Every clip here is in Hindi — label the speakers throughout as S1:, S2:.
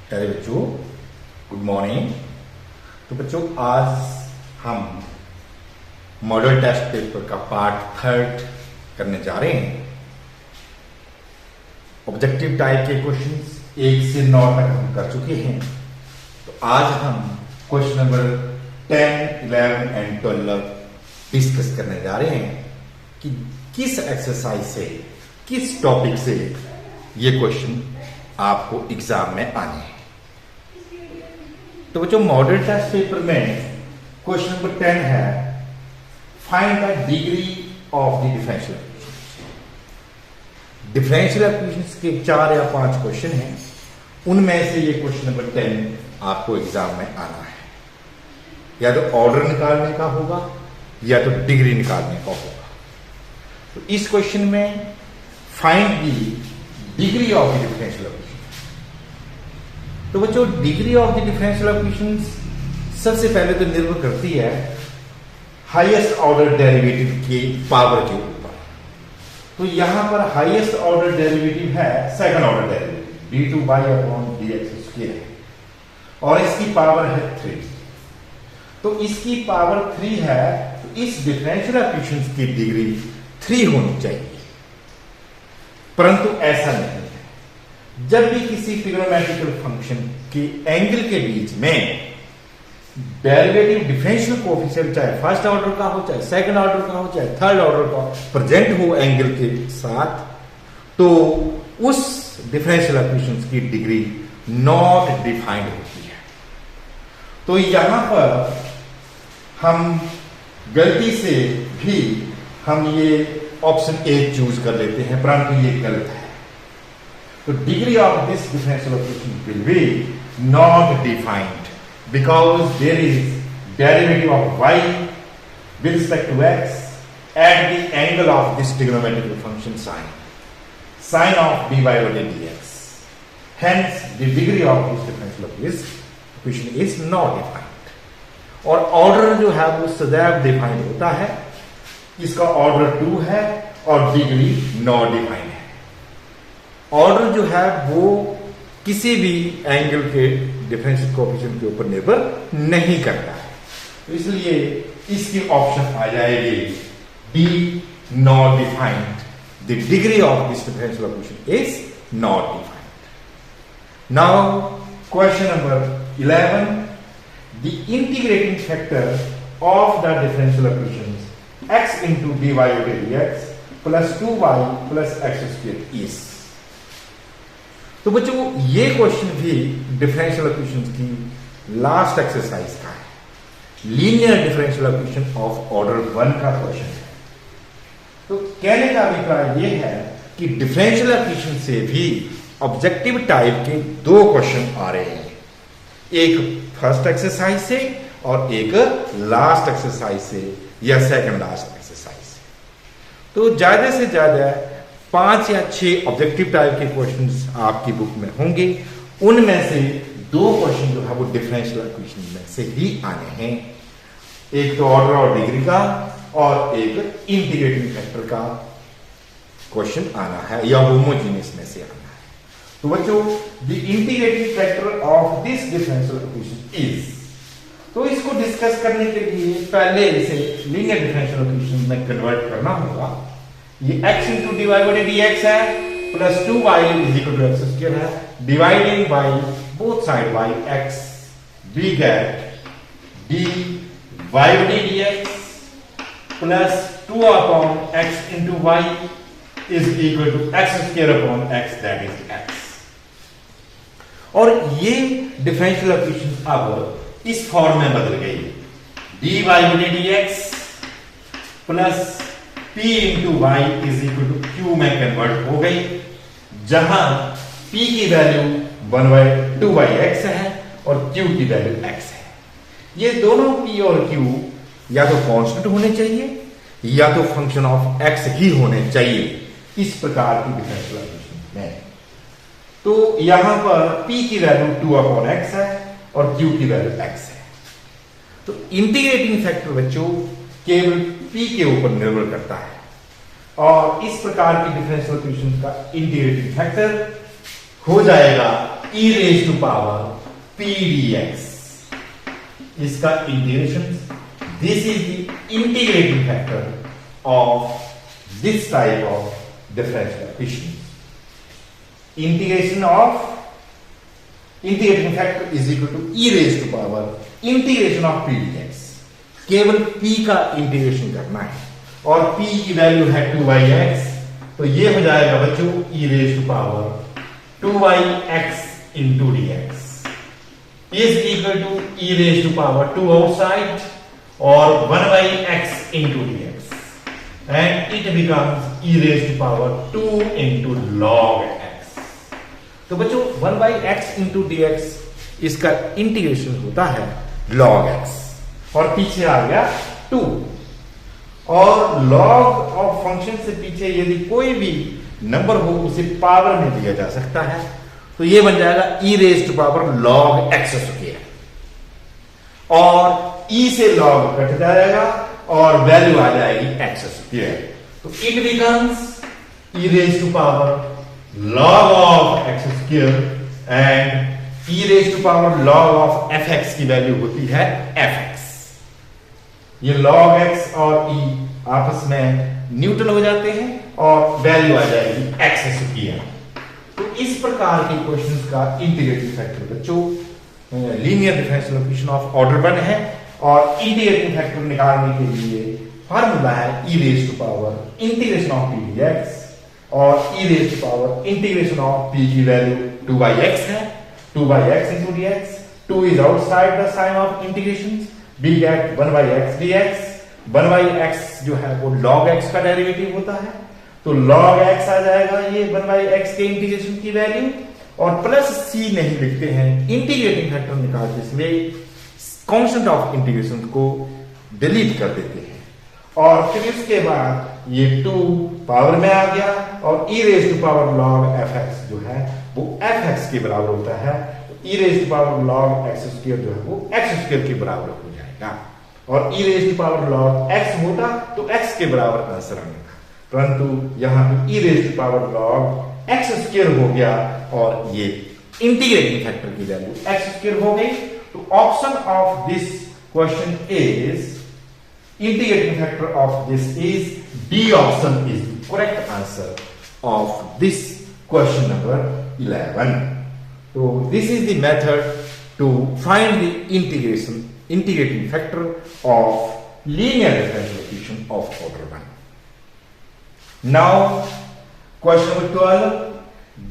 S1: प्यारे बच्चों, गुड मॉर्निंग। तो बच्चों, आज हम मॉडल टेस्ट पेपर का पार्ट 3 करने जा रहे हैं। ऑब्जेक्टिव टाइप के क्वेश्चंस 1 से 9 तक हम कर चुके हैं। तो आज हम क्वेश्चन नंबर 10, 11 एंड 12 डिस्कस करने जा रहे हैं कि किस एक्सरसाइज से, किस टॉपिक से ये क्वेश्चन आपको एग्जाम में आने हैं। तो बच्चों, मॉडल टेस्ट पेपर में क्वेश्चन नंबर 10 है, find the degree of the differential equation. Differential equations के 4 या 5 क्वेश्चन हैं, उनमें से ये क्वेश्चन नंबर 10 आपको एग्जाम में आना है। या तो ऑर्डर निकालने का होगा या तो डिग्री निकालने का होगा। तो इस क्वेश्चन में find the degree of the differential equation. तो बच्चों, degree of the differential equations सबसे पहले तो निर्भर करती है हाईएस्ट ऑर्डर डेरिवेटिव के पावर के ऊपर। तो यहां पर हाईएस्ट ऑर्डर डेरिवेटिव है सेकंड ऑर्डर डेरिवेटिव d2y/dx² और इसकी पावर है 3। तो इसकी पावर 3 है, तो इस डिफरेंशियल इक्वेशंस की डिग्री 3 होनी चाहिए। परंतु ऐसा नहीं है। जब भी किसी ट्रिग्नोमेट्रिकल फंक्शन के एंगल के बीच में डेरिवेटिव डिफरेंशियल कोएफिशिएंट चाहे फर्स्ट ऑर्डर का हो, चाहे सेकंड ऑर्डर का हो, चाहे थर्ड ऑर्डर का प्रेजेंट हो एंगल के साथ, तो उस डिफरेंशियल इक्वेशंस की डिग्री नॉट डिफाइंड होती है। तो यहां पर हम गलती से भी हम ये ऑप्शन ए चूज कर लेते हैं, परंतु ये गलत है। तो degree of this differential equation will be not defined because there is derivative of y with respect to x at the angle of this trigonometrical function sine of dy by dx. Hence, the degree of this differential equation is not defined. और ऑर्डर जो है वो सदैव डिफाइंड होता है। इसका ऑर्डर 2 है और डिग्री नॉट डिफाइंड है। ऑर्डर जो है वो किसी भी एंगल के डिफरेंशियल कोएफिशिएंट के ऊपर निर्भर नहीं करता है। तो इसलिए इसकी ऑप्शन आ जाएगी D, not defined. The degree of this differential equation is not defined. Now question number 11, the integrating factor of the differential equation x into dy over dx plus 2y plus x² is। तो बच्चों, ये क्वेश्चन भी डिफरेंशियल इक्वेशंस की लास्ट एक्सरसाइज का है। Linear differential equation of order 1 का क्वेश्चन है। तो कहने का अभिप्राय ये है कि डिफरेंशियल इक्वेशन से भी ऑब्जेक्टिव टाइप के 2 क्वेश्चन आ रहे हैं, एक फर्स्ट एक्सरसाइज से और एक लास्ट एक्सरसाइज से या सेकंड लास्ट एक्सरसाइज से। तो ज्यादा से ज्यादा 5 या 6 ऑब्जेक्टिव टाइप के क्वेश्चंस आपकी बुक में होंगे। उनमें से 2 क्वेश्चन जो है वो डिफरेंशियल इक्वेशन में से ही आने हैं। एक तो ऑर्डर और डिग्री का और एक इंटीग्रेटिंग फैक्टर का क्वेश्चन आना है या होमोजेनियस में से आना है। तो बच्चों, the integrating factor of this differential equation is. तो इसको डिस्कस करने के लिए पहले इसे लीनियर डिफरेंशियल इक्वेशन में कन्वर्ट करना होगा। ये x into dy by dx है plus 2y is equal to x² है, dividing by both side by x, we get dy by dx plus 2 upon x into y is equal to x² upon x, that is x। और ये डिफरेंशियल इक्वेशन अब इस फॉर्म में बदल गई, dy by dx plus p into y is equal to q में कन्वर्ट हो गई, जहां p की वैल्यू 1/2x है और q की वैल्यू x है। ये दोनों p और q या तो कांस्टेंट होने चाहिए या तो फंक्शन ऑफ x ही होने चाहिए इस प्रकार की डिफरेंशियल इक्वेशन में। तो यहां पर p की वैल्यू 2/x है और q की वैल्यू x है। तो इंटीग्रेटिंग फैक्टर बच्चों केवल p के ऊपर निर्भर करता है और इस प्रकार की डिफरेंशियल इक्वेशन का इंटीग्रेटिंग फैक्टर हो जाएगा e raise to power p dx, इसका integration, this is the integrating factor of this type of differential equation. Integration of integrating factor is equal to e raise to power integration of p dx. केवल p का इंटीग्रेशन करना है और p की वैल्यू है 2yx, तो ये हो जाएगा बच्चों e raise to power 2yx into dx is equal to e raised to power 2 outside or 1 by x into dx, and it becomes e raised to power 2 into log x. तो बच्चों 1 by x into dx इसका इंटीग्रेशन होता है log x, और पीछे आ गया 2, और log ऑफ फंक्शन से पीछे यदि कोई भी नंबर हो उसे पावर में दिया जा सकता है, तो ये बन जाएगा e raise to power log x square, और e से log कट जाएगा और वैल्यू आ जाएगी x स्क्वायर. तो it becomes e raise to power log of x square, and e raise to power log of fx की वैल्यू होती है fx. ये log x और e आपस में न्यूट्रल हो जाते हैं और वैल्यू आ जाएगी x स्क्वायर. तो इस प्रकार के क्वेश्चंस का इंटीग्रेटिंग फैक्टर बच्चों linear differential equation of order 1 है, और इंटीग्रेटिंग फैक्टर निकालने के लिए फार्मूला है e raise to power integration of p dx, और e raise to power integration of p की वैल्यू 2yx है, 2yx into dx, 2 is outside the sign of integration, we get 1 by x dx. 1 by x जो है वो log x का डेरिवेटिव होता है, तो log x आ जाएगा ये 1 by x के इंटीग्रेशन की वैल्यू, और प्लस c नहीं लिखते हैं इंटीग्रेटिंग फैक्टर निकालते इसलिए कांस्टेंट ऑफ इंटीग्रेशन को डिलीट कर देते हैं, और फिर इसके बाद ये 2 पावर में आ गया, और e raise to power log fx जो है वो fx के बराबर होता है, तो e raise to power log x square जो है वो x स्क्वायर के बराबर हो जाएगा, और e raise to power log x होता तो x के बराबर आंसर आएगा, परंतु यहां पे e raise to power log x square हो गया, और ये इंटीग्रेटिंग फैक्टर की वैल्यू x स्क्वायर हो गई. तो option of this question is integrating factor of this is D option is the correct answer of this question number 11. So this is the method to find the integrating factor of linear differential equation of order 1. Now question number 12,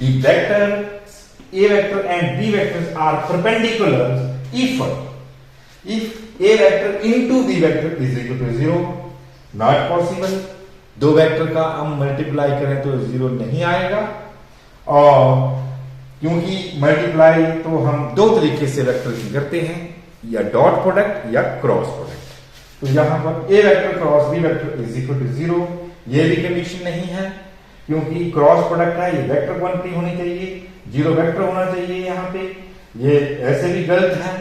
S1: the vectors a vector and b vectors are perpendicular if a vector into b vector is equal to 0. Not possible. दो वेक्टर का हम मल्टीप्लाई करें तो 0 नहीं आएगा, और क्योंकि मल्टीप्लाई तो हम दो तरीके से वेक्टर की करते हैं, या डॉट प्रोडक्ट या क्रॉस प्रोडक्ट. तो यहां पर A vector cross B vector is equal to 0, ये भी कंडीशन नहीं है, क्योंकि क्रॉस प्रोडक्ट है, ये वेक्टर क्वांटिटी होनी चाहिए, 0 वेक्टर होना चाहिए यहाँ पे, ये ऐसे भी गलत है.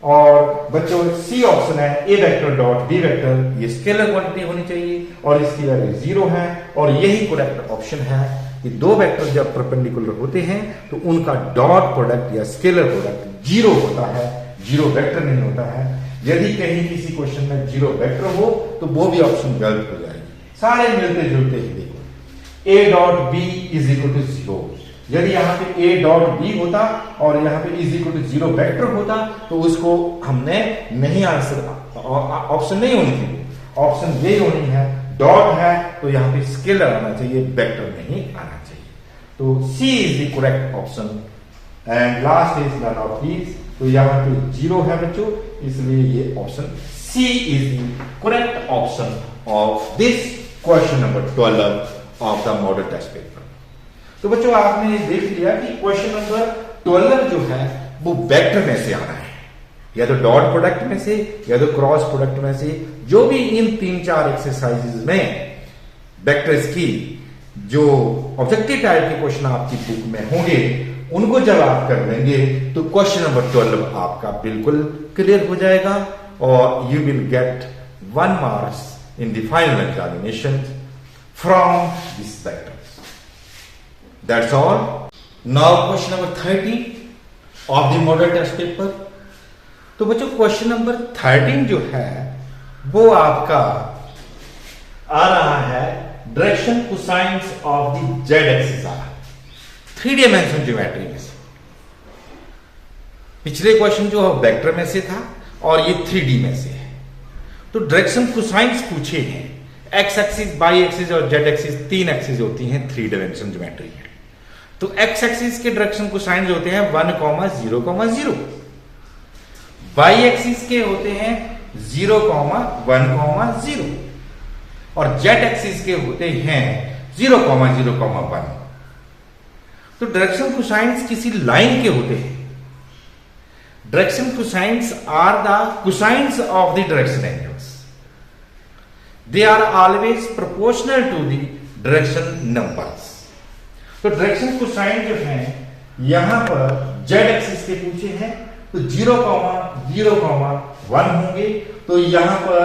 S1: और बच्चों सी ऑप्शन है ए वेक्टर डॉट बी वेक्टर, ये स्केलर क्वांटिटी होनी चाहिए और इसकी वैल्यू 0 है, और यही करेक्ट ऑप्शन है कि दो वेक्टर जब परपेंडिकुलर होते हैं तो उनका डॉट प्रोडक्ट या स्केलर प्रोडक्ट 0 होता है, 0 वेक्टर नहीं होता है. यदि कहीं किसी क्वेश्चन में 0 वेक्टर हो तो वो भी ऑप्शन गलत हो जाएगी. सारे मिलते जुलते ही देखो, A dot B is equal to 0, यदि यहाँ पे a डॉट b होता और यहाँ पे इज इक्वल टू 0 वेक्टर होता तो उसको हमने नहीं आंसर, ऑप्शन नहीं होनी थी, ऑप्शन ये होनी है डॉट है तो यहाँ पे स्केलर आना चाहिए, वेक्टर नहीं आना चाहिए. तो C is the correct option, and last is none of these. तो यहाँ पे 0 है बच्चों, इसलिए ये option C is the correct option of this question number 12 of the model test paper. तो बच्चों आपने देख लिया कि क्वेश्चन नंबर 12 जो है वो वेक्टर में से आना है, या तो डॉट प्रोडक्ट में से या तो क्रॉस प्रोडक्ट में से. जो भी इन 3-4 एक्सरसाइजेज में वेक्टर्स की जो ऑब्जेक्टिव टाइप के क्वेश्चन आपकी बुक में होंगे उनको जब आप कर लेंगे तो क्वेश्चन नंबर 12 आपका बिल्कुल क्लियर हो जाएगा, और you will get 1 marks in the final examination from this vector. That's all. Now question number 13. Of the model test paper. तो बच्चों क्वेश्चन नंबर 13 जो है वो आपका आ रहा है direction cosines of the Z axis आ रहा है 3 डायमेंशन ज्योमेट्री में से। पिछले क्वेश्चन जो वेक्टर में से था और ये 3D में से है। तो डायरेक्शन कोसाइंस पूछे हैं, एक्स एक्सिस, वाई एक्सिस और जेड एक्सिस 3 एक्सिस होती हैं 3 डायमेंशन ज्योमेट्री है। तो एक्स एक्सिस के डायरेक्शन कोसाइंस होते हैं 1, 0, 0। वाई एक्सिस के होते हैं 0, 1, 0 और जेड एक्सिस के होते हैं 0, 0, 1। तो डायरेक्शन कोसाइंस किसी लाइन के होते हैं। Direction cosines are the cosines of the direction angles. They are always proportional to the direction numbers. तो डायरेक्शन कोसाइन जो है यहां पर जेड एक्सिस के पूछे हैं तो 0, 0, 1 होंगे। तो यहां पर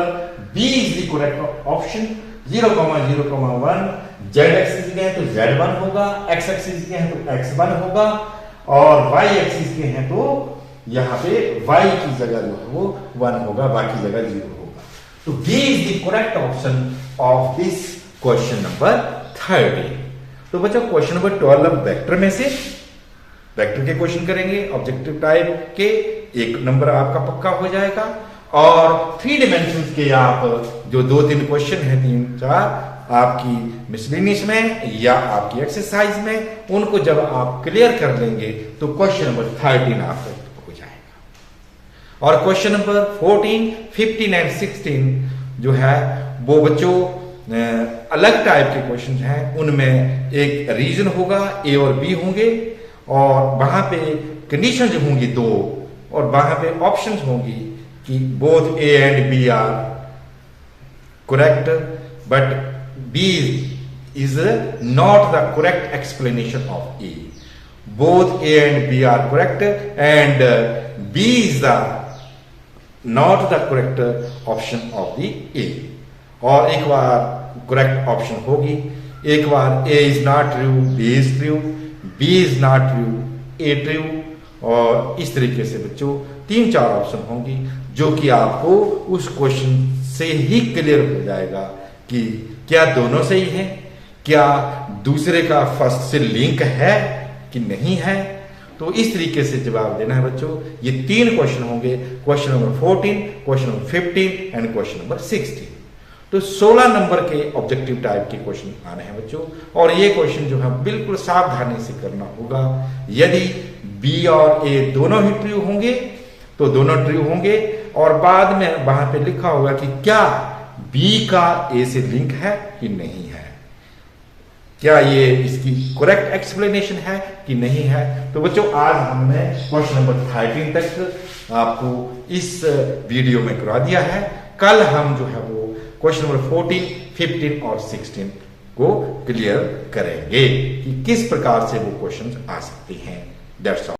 S1: B is the correct option. 0, 0, 1 Z axis के हैं तो Z1 होगा, एक्स एक्सिस के हैं तो X1 होगा और वाई एक्सिस के हैं तो यहां पे y की जगह जो है वो 1 होगा, बाकी जगह 0 होगा। तो B is the correct option of this question number 13। तो बच्चों क्वेश्चन नंबर 12 वेक्टर में से वेक्टर के क्वेश्चन करेंगे ऑब्जेक्टिव टाइप के, 1 नंबर आपका पक्का हो जाएगा। और 3 डायमेंशन के आप जो 2-3 क्वेश्चन है 3-4 आपकी मिसलेनियस में या आपकी एक्सरसाइज में, उनको जब आप क्लियर कर लेंगे तो क्वेश्चन नंबर 13 आपका हो जाएगा। और क्वेश्चन नंबर 14, 15 एंड 16 जो है वो बच्चों अलग टाइप के क्वेश्चन हैं। उनमें एक रीजन होगा, ए और बी होंगे और वहां पे कंडीशन जो होंगी 2 और वहां पे ऑप्शंस होंगी कि both A and B are correct but B is not the correct explanation of A. Both A and B are correct and B is the not the correct option of the A. और एक बार करेक्ट ऑप्शन होगी, एक बार A is not true, B is true, B is not true, A true. और इस तरीके से बच्चों 3-4 ऑप्शन होंगी जो कि आपको उस क्वेश्चन से ही क्लियर हो जाएगा कि क्या दोनों सही है, क्या दूसरे का फर्स्ट से लिंक है कि नहीं है। तो इस तरीके से जवाब देना है बच्चों। ये 3 क्वेश्चन होंगे, question number 14, question number 15 and question number 16। तो 16 नंबर के ऑब्जेक्टिव टाइप के क्वेश्चन आने हैं बच्चों। और ये क्वेश्चन जो है बिल्कुल सावधानी से करना होगा। यदि बी और ए दोनों ही ट्रू होंगे तो दोनों ट्रू होंगे और बाद में वहां पे लिखा होगा कि क्या बी का ए से लिंक है कि नहीं है, क्या ये इसकी करेक्ट एक्सप्लेनेशन है कि नहीं है। तो बच्चों आज हमने क्वेश्चन नंबर 13 तक आपको इस वीडियो में करा दिया है। कल हम जो है वो क्वेश्चन नंबर 14, 15 और 16 को क्लियर करेंगे कि किस प्रकार से वो क्वेश्चन आ सकते हैं। That's all.